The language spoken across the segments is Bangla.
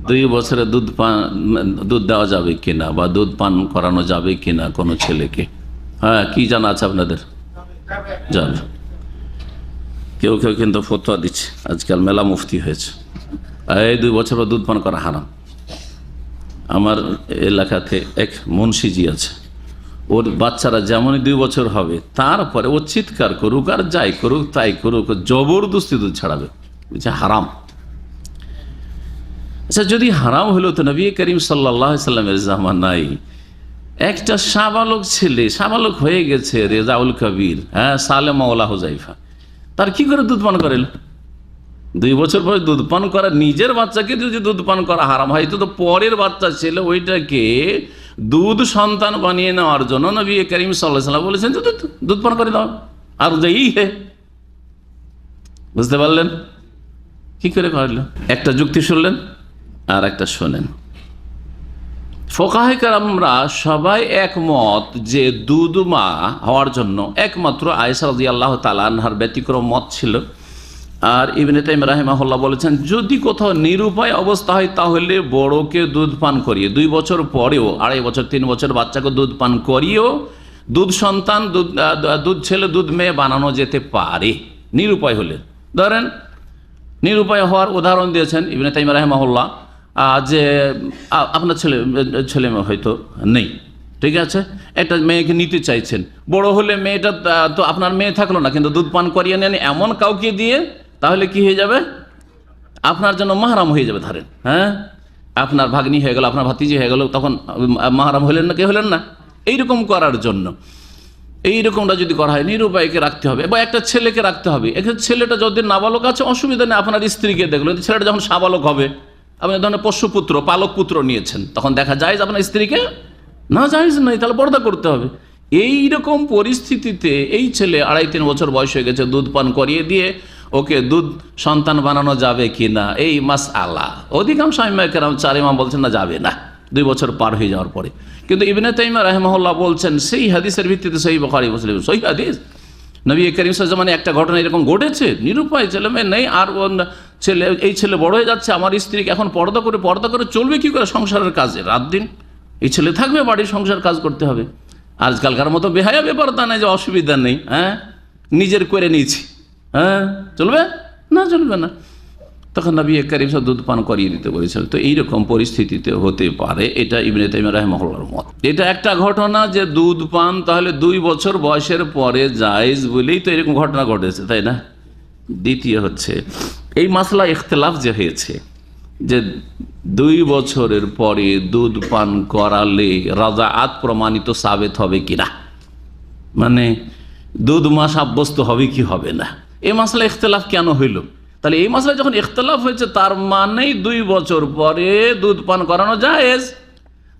2 বছরে দুধ দেওয়া যাবে কিনা বা দুধ পান করানো যাবে কিনা কোনো ছেলেকে? হ্যাঁ, কি জানা আছে আপনাদের? যাবে। কেউ কেউ কিন্তু ফতোয়া দিচ্ছে, আজকাল মেলা মুফতি হয়েছে, এই 2 বছর দুধ পান করা হারাম। আমার এলাকাতে এক মুন্সিজি আছে, ওর বাচ্চারা যেমনই 2 বছর হবে তারপরে ও চিৎকার করুক আর যাই করুক তাই করুক, জবরদস্তি দুধ ছাড়াবে, বুঝছে হারাম। আচ্ছা, যদি হারাম হলো তো নবী করিম সাল্লাল্লাহু আলাইহি সাল্লামের জামানায় একটা সাবালক ছেলে, সাবালক হয়ে গেছে, রেজাউল কবির, হ্যাঁ, সালে মাওলা হুজাইফা, তার কি করে দুধ পান করেন? 2 বছর পরে দুধ পান করা, নিজের বাচ্চাকে যদি দুধ পান করা হারাম হয়, তো পরের বাচ্চা ছেলে ওইটাকে দুধ সন্তান বানিয়ে নেওয়ার জন্য নবী করিম সাল্লাল্লাহু আলাইহি সাল্লাম বলেছেন দুধ পান করে দাও, আর যাই হে। বুঝতে পারলেন কি করে করল? একটা যুক্তি শুনলেন আর একটা শোনেন। ফোকাহে কেরামরা সবাই একমত যে দুধ মা হওয়ার জন্য একমাত্র আয়েশা রাদিয়াল্লাহু তাআলা আনহার ব্যতিক্রম মত ছিল। আর ইবনে তাইমিয়া রাহিমাহুল্লাহ বলেছেন, যদি কোথাও নিরুপায় অবস্থা হয় তাহলে বড়কে দুধ পান করিয়ে 2 বছর পরেও, 2.5 বছর 3 বছর বাচ্চাকে দুধ পান করিয়েও দুধ সন্তান, দুধ ছেলে দুধ মেয়ে বানানো যেতে পারে নিরুপায় হলে। ধরেন নিরুপায় হওয়ার উদাহরণ দিয়েছেন ইবনে তাইমিয়া রাহিমাহুল্লাহ, যে আপনার ছেলে মেয়ে হয়তো নেই, ঠিক আছে, একটা মেয়েকে নিতে চাইছেন, বড় হলে মেয়েটা তো আপনার মেয়ে থাকলো না, কিন্তু দুধ পান করিয়ে নেন এমন কাউকে দিয়ে, তাহলে কি হয়ে যাবে? আপনার জন্য মাহরাম হয়ে যাবে। ধরেন, হ্যাঁ, আপনার ভাগ্নি হয়ে গেল, আপনার ভাতিজি হয়ে গেল, তখন মাহরাম হলেন না, কে হলেন না? এইরকম করার জন্য, এইরকমটা যদি করা হয়, নিরুপায়কে রাখতে হবে বা একটা ছেলেকে রাখতে হবে। এক্ষেত্রে ছেলেটা যদি নাবালক আছে অসুবিধা নেই, আপনার স্ত্রীকে দেখলো, ছেলেটা যখন সাবালক হবে, আপনি ধরনের পোষ্যপুত্র, পালক পুত্র নিয়েছেন, তখন দেখা যায় যে আপনার স্ত্রীকে না জায়েজ নাই, তাহলে পর্দা করতে হবে। এইরকম পরিস্থিতিতে এই ছেলে 2.5-3 বছর বয়স হয়ে গেছে, দুধ পান করিয়ে দিয়ে ওকে দুধ সন্তান বানানো যাবে কি না, এই মাসআলা অধিকাংশ আইম্মায়ে কেরাম 4 ইমাম বলছেন না, যাবে না 2 বছর পার হয়ে যাওয়ার পরে। কিন্তু ইবনে তাইমিয়া রাহিমাহুল্লাহ বলছেন, সেই হাদিসের ভিত্তিতে, সহিহ বুখারী মুসলিম সহিহ হাদিস, নবী করিম সাল্লাল্লাহু আলাইহি ওয়াসাল্লাম একটা ঘটনা এরকম ঘটেছে, নিরুপায় ছেলে মেয়ে নেই, আর এই ছেলে বড় হয়ে যাচ্ছে, আমার স্ত্রীকে এখন পর্দা করে চলবে কি করে সংসারের কাজে, রাত দিন এই ছেলে থাকবে, বাড়ির সংসার কাজ করতে হবে। আজকালকার মতো বেহায়া ব্যাপার তা নেই যে অসুবিধা নেই, হ্যাঁ, নিজের করে নিয়েছি, হ্যাঁ, চলবে না, চলবে না। তখন নবী করিম সাল্লাল্লাহু দুধ পান করিয়ে দিতে বলেছিল। তো এইরকম পরিস্থিতিতে হতে পারে, এটা ইবনে তাইমিয়া রাহিমাহুল্লাহর মত। এটা একটা ঘটনা যে দুধ পান তাহলে 2 বছর বয়সের পরে জায়েজ বলেই তো এরকম ঘটনা ঘটেছে, তাই না? দ্বিতীয় হচ্ছে এই মাসলা ইখতিলাফ যে হয়েছে যে 2 বছরের পরে দুধ পান করালে রাজাআত প্রমাণিত সাবেত হবে কিনা, মানে দুধ মা সাব্যস্ত হবে কি হবে না, এই মাসলা ইখতিলাফ কেন হইল? তাহলে এই মাসলা যখন ইখতিলাফ হয়েছে, তার মানেই 2 বছর পরে দুধ পান করানো জায়েজ।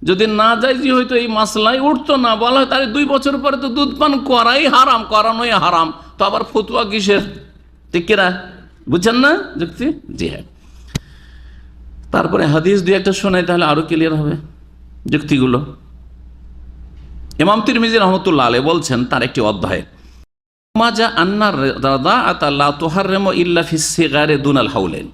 যদি না জায়েজই হয়তো এই মাসলাই উঠতো না, বলা হয় তাহলে 2 বছর পরে তো দুধ পান করাই হারাম, করানোই হারাম, তো আবার ফতোয়া কিসের? ঠিক কিনা, বুঝছেন না যুক্তি? জি হ্যাঁ। তারপরে হাদিস 2-1 শোনাই, তাহলে আরো ক্লিয়ার হবে যুক্তিগুলো। ইমাম তিরমিজি রাহমাতুল্লাহ আলাইহি বলছেন তার একটি অধ্যায়ে, মাজা আন্নার রাদাআত লা তুহাররিমু ইল্লা ফিস সিগারি দুনাল হাউলাইন।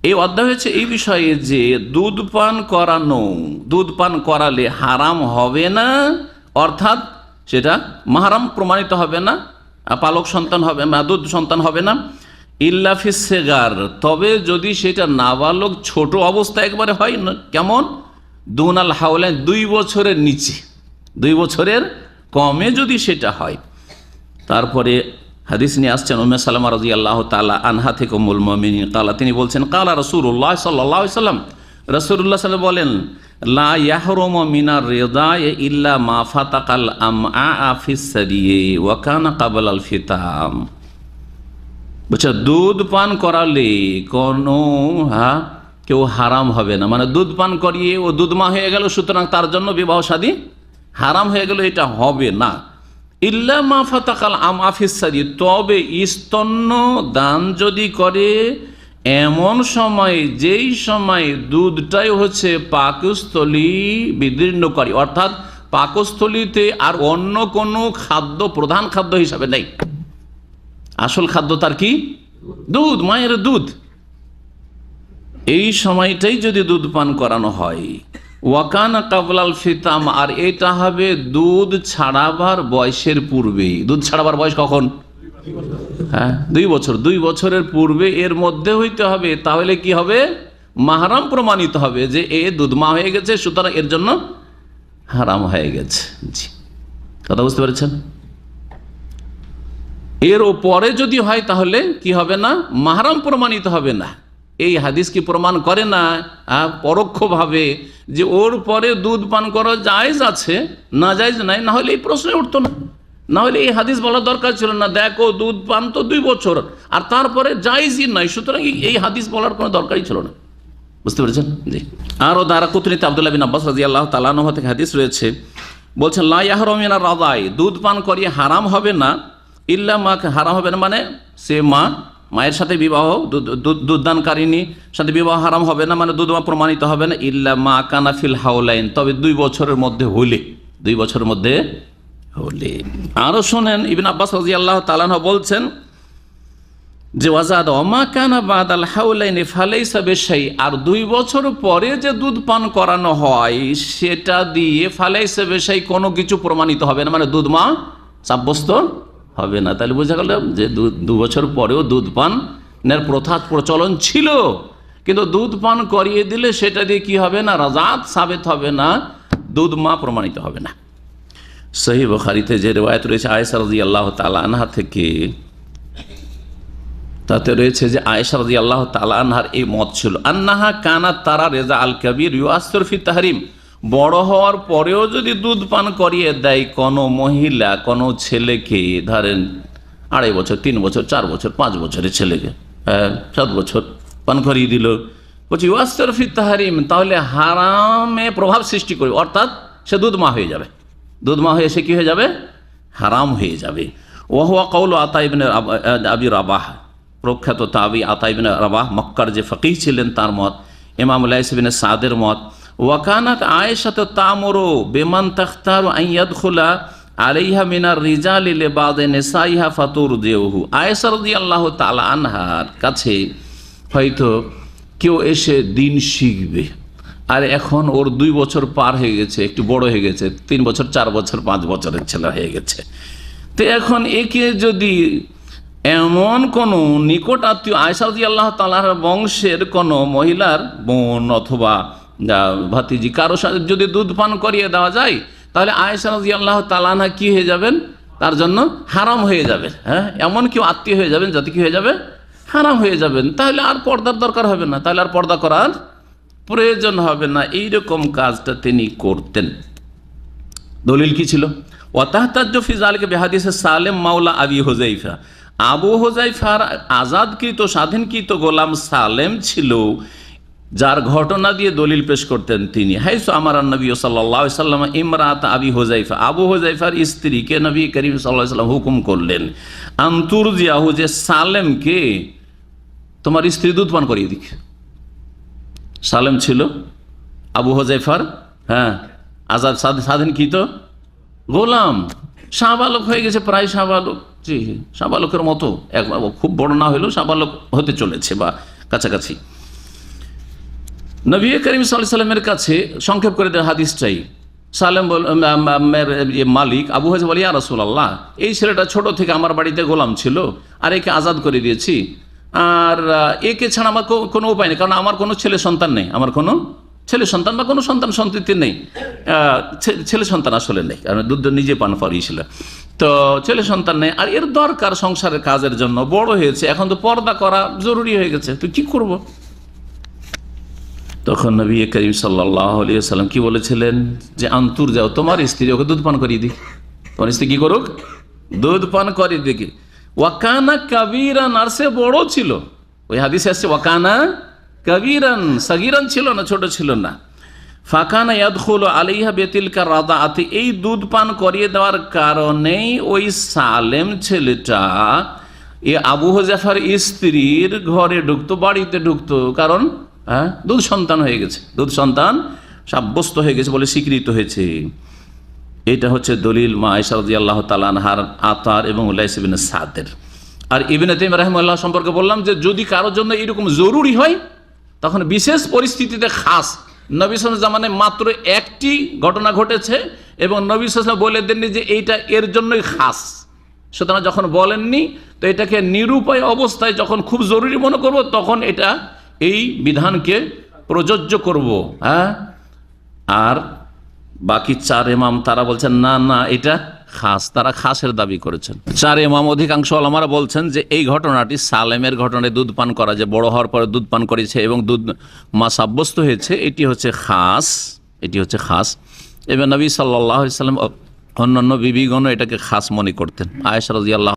এই অধ্যায় হচ্ছে এই বিষয়ে যে দুধ পান করালে হারাম হবে না, অর্থাৎ সেটা মাহরাম প্রমাণিত হবে না, পালক সন্তান হবে না, দুধ সন্তান হবে না, ইল্লা ফিস সিগার, তবে যদি সেটা নাবালক ছোট অবস্থা একবারে হয় না, কেমন? দুনাল হাউলাইন, 2 বছরের নিচে, 2 বছরের কমে যদি সেটা হয়। তারপরে হাদিস নিয়ে আসছেন উম্মে সালামা রাদিয়াল্লাহু তাআলা আনহা থেকে, উম্মুল মুমিনিন কালা, তিনি বলছেন, কালা রাসূলুল্লাহ সাল্লাল্লাহু আলাইহি ওয়াসাল্লাম, রাসূলুল্লাহ সাল্লাল্লাহু আলাইহি ওয়াসাল্লাম বলেন, লা ইয়াহরুমু মিনার রিদাই ইল্লা মা ফাতাকাল আমআ ফিস সাদিয়ে ওয়া কানা ক্বাবলাল ফিতাম। বুঝছো, দুধ পান করালে কোনো কেউ হারাম হবে না, মানে দুধ পান করিয়ে ও দুধ মা হয়ে গেল, সুতরাং তার জন্য বিবাহ শাদী হারাম হয়ে গেল, এটা হবে না। ইল্লা মা ফাতাকাল আমআ ফিস সাদি, তবে স্তন্য দান যদি করে এমন সময়, যেই সময় দুধটাই হচ্ছে পাকস্থলী বিদীর্ণকারী, অর্থাৎ পাকস্থলীতে আর অন্য কোনো খাদ্য প্রধান খাদ্য হিসাবে নেই, আসল খাদ্য তার কি? দুধ, মায়ের দুধ। এই সময়টাই যদি দুধ পান করানো হয়, ওয়াকানা কাবলাল ফিতাম, আর এটা হবে দুধ ছাড়াবার বয়সের পূর্বেই। দুধ ছাড়াবার বয়স কখন? হ্যাঁ, 2 বছর। 2 বছরের পূর্বে এর মধ্যে হইতে হবে। তাহলে কি হবে? মাহারাম প্রমাণিত হবে যে এ দুধ মা হয়ে গেছে, সুতরাং এর জন্য হারাম হয়ে গেছে। জি, কথা বুঝতে পেরেছেন? এর পরে যদি হয় তাহলে কি হবে না? মাহারাম প্রমাণিত হবে না। এই হাদিস কি প্রমাণ করে না পরোক্ষভাবে যে ওর পরে দুধ পান করা জায়েজ আছে, না জায়েজ নাই? না হলে এই প্রশ্ন উঠতো না, না হলে এই হাদিস বলার দরকার ছিল না। দেখো দুধ পান তো 2 বছর, আর তারপরে জায়েজই নাই, সুতরাং এই হাদিস বলার কোনো দরকারই ছিল না। বুঝতে পেরেছেন? জি। আরও দারাকুতনিতে আব্দুল্লাহ বিন আব্বাস রাদিয়াল্লাহু তাআলা আনহু থেকে হাদিস রয়েছে, বলছেন লা ইয়াহরুমু মিনার রাদাই, দুধ পান করিয়ে হারাম হবে না, ইল্লা মা, হারাম হবে না মানে সে মায়ের সাথে বিবাহ, দুধদানকারিনী সাথে বিবাহ হারাম হবে না, মানে দুধ প্রমাণিত হবে না, ইল্লা মা কানা ফিল হাওলাইন, তবে 2 বছরের মধ্যে হলে, 2 বছরের মধ্যে হলে। আরো শোনেন, ইবনে আব্বাস রাদিয়াল্লাহু তাআলা আনহু বলছেন যে ওয়াজাদ ওমা কানা বাদাল হাওলাইনি ফালাইসা বিশাই, আর 2 বছর পরে যে দুধ পান করানো হয় সেটা দিয়ে ফালাইসা বিশাই, কোনো কিছু প্রমাণিত হবে না, মানে দুধ মা সাব্যস্ত হবে না। তাহলে বোঝা গেল যে 2 বছর পরেও দুধ পানের প্রথা প্রচলন ছিল, কিন্তু দুধ পান করিয়ে দিলে সেটা দিয়ে কি হবে না? রাজাত সাবেত হবে না, দুধ মা প্রমাণিত হবে না। সহিহ বুখারীতে যে রিওয়ায়াত রয়েছে আয়েশা রাদিয়াল্লাহু তাআলা আনহা থেকে, তাতে রয়েছে যে আয়েশা রাদিয়াল্লাহু তাআলা আনহার এই মত ছিল, আন্নাহা কানাত তারা রেজা আল কবির ইউআসির ফি তাহরিম, বড় হওয়ার পরেও যদি দুধ পান করিয়ে দেয় কোনো মহিলা কোনো ছেলেকে, ধরেন 2.5 বছর, 3 বছর, 4 বছর, 5 বছরের ছেলেকে 7 বছর পান করিয়ে দিল, বলছি ইউআসির ফি তাহরিম, তাহলে হারামে প্রভাব সৃষ্টি করবে, অর্থাৎ সে দুধ মা হয়ে যাবে, দুধ মা হয়ে সে কি হয়ে যাবে? হারাম হয়ে যাবে। ওয়াহুয়া কওলু আতা ইবনে আবি রাবাহ, প্রখ্যাত তাবি আতা ইবনে রাবাহ মক্কার যে ফকিহ ছিলেন তার মত, ইমাম লাইস ইবনে সাদের মত। ওয়াকানাত আয়েশা তা'মুরু বিমান তাখতারু আন ইয়াদখুলা আলাইহা মিনার রিজালি লিবাদি নিসাইহা ফাতুরদিউহু, আয়েশা রাদিয়াল্লাহু তাআলা আনহার কাছে হয়তো কেউ এসে দিন শিখবে, আর এখন ওর 2 বছর পার হয়ে গেছে, একটু বড় হয়ে গেছে, 3 বছর, 4 বছর, 5 বছরের ছেলে হয়ে গেছে। তো এখন একে যদি এমন কোন নিকট আত্মীয় আয়েশা রাদিয়াল্লাহু তাআলার বংশের কোন মহিলার বোন অথবা ভাতিজি কারো সাথে যদি দুধ পান করিয়ে দেওয়া যায়, তাহলে আয়েশা রাদিয়াল্লাহু তাআলা আনহা কি হয়ে যাবেন? তার জন্য হারাম হয়ে যাবে। হ্যাঁ, এমন কেউ আত্মীয় হয়ে যাবেন যাতে কি হয়ে যাবে? হারাম হয়ে যাবেন। তাহলে আর পর্দার দরকার হবে না, তাহলে আর পর্দা করার প্রয়োজন হবে না। এইরকম কাজটা তিনি করতেন। দলিল কি ছিল? ওয়াতাহতাজ্জু ফি যালিকা বিহাদিসে সালেম মাওলা আবি হুযাইফা, আবু হুযাইফার আজাদকৃত স্বাধীনকৃত গোলাম সালেম ছিল, যার ঘটনা দিয়ে দলিল পেশ করতেন তিনি। হাইসু আমারান নবী সাল্লাল্লাহু আলাইহি ওয়াসাল্লাম ইমরাত আবি হুযাইফা, আবু হুযাইফার স্ত্রীকে নবী করিম সাল্লাল্লাহু আলাইহি ওয়াসাল্লাম হুকুম করলেন, আনতুরজিয়াহু, যে সালেমকে তোমার স্ত্রী দুধ পান করিয়ে দিক। সালেম ছিল আবু হুযাইফার আজাদ স্বাধীনকৃত গোলাম, শাহবালক হয়ে গেছে, প্রায় শাহবালক, জি শাহবালকের মতো, খুব বড় না হলেও শাহবালক হতে চলেছে বা কাছাকাছি। নবী করিম সাল্লাল্লাহু আলাইহি ওয়াসাল্লামের কাছে সংক্ষেপ করে দেওয়া হাদিসটাই, সালেম মালিক আবু হুযাইফা বলে, ইয়া রাসূলুল্লাহ, এই ছেলেটা ছোট থেকে আমার বাড়িতে গোলাম ছিল, আর একে আজাদ করে দিয়েছি, আর একে ছাড়া আমার কোনো উপায় নেই, কারণ আমার কোনো ছেলে সন্তান নেই, আমার কোনো ছেলে সন্তান বা কোনো সন্তান সন্ততি নেই, ছেলে সন্তান আসলে নেই, কারণ দুধ নিজে পান করিয়েছিল, তো ছেলে সন্তান নেই, আর এর দরকার সংসারের কাজের জন্য, বড় হয়েছে, এখন তো পর্দা করা জরুরি হয়ে গেছে, তো কি করব? তখন নবী করিম সাল্লাল্লাহু আলাইহি ওয়াসাল্লাম কি বলেছিলেন? যে আন্তুর যাও, তোমার স্ত্রী ওকে দুধ পান করিয়ে দিক, তোমার স্ত্রী কি করুক? দুধ পান করিয়ে দিক। ওয়াকানা কাবীরান, আর সে বড় ছিল, ওই হাদিসে আসছে ওয়াকানা কাবীরান, সাগীরান ছিল না, ছোট ছিল না। ফাকানা ইয়াদখুলু আলাইহা বিতিলকা রাদাআতি, এই দুধ পান করিয়ে দেওয়ার কারণেই ওই সালেম ছেলেটা এই আবু হুযাইফার স্ত্রীর ঘরে ঢুকতো, বাড়িতে ঢুকতো, কারণ দুধ সন্তান হয়ে গেছে, দুধ সন্তান সাব্যস্ত হয়ে গেছে বলে স্বীকৃত হয়েছে। এটা হচ্ছে দলিল মা আয়েশা রাদিয়াল্লাহু তাআলা আনহার, আতার এবং লাইস ইবনে সাদের। আর ইবনে তাইমিয়া রাহিমাহুল্লাহ সম্পর্কে বললাম যে যদি কারোর জন্য এরকম জরুরি হয় তখন বিশেষ পরিস্থিতিতে খাস। নবী সাল্লাল্লাহু আলাইহি জামানায় মাত্র একটি ঘটনা ঘটেছে এবং নবী সাল্লাল্লাহু আলাইহি ওয়াসাল্লাম বলে দেননি যে এইটা এর জন্যই খাস। সুতরাং যখন বলেননি তো এটাকে নিরুপায় অবস্থায় যখন খুব জরুরি মনে করব তখন এটা এই বিধানকে প্রযোজ্য করব। হ্যাঁ, আর বাকি 4 ইমাম তারা বলছেন না না এটা খাস, তারা খাসের দাবি করেছেন। 4 ইমাম অধিকাংশ ওলামারা বলছেন যে এই ঘটনাটি সালেমের ঘটনায় দুধ পান করা, যে বড় হওয়ার পরে দুধ পান করেছে এবং দুধ মা সাব্যস্ত হয়েছে, এটি হচ্ছে খাস, এটি হচ্ছে খাস। এবং নবী সাল্লাল্লাহু আলাইহি ওয়াসাল্লাম অন্যান্য বিবিগণ এটাকে খাস মনে করতেন। আয়েশা রাদিয়াল্লাহু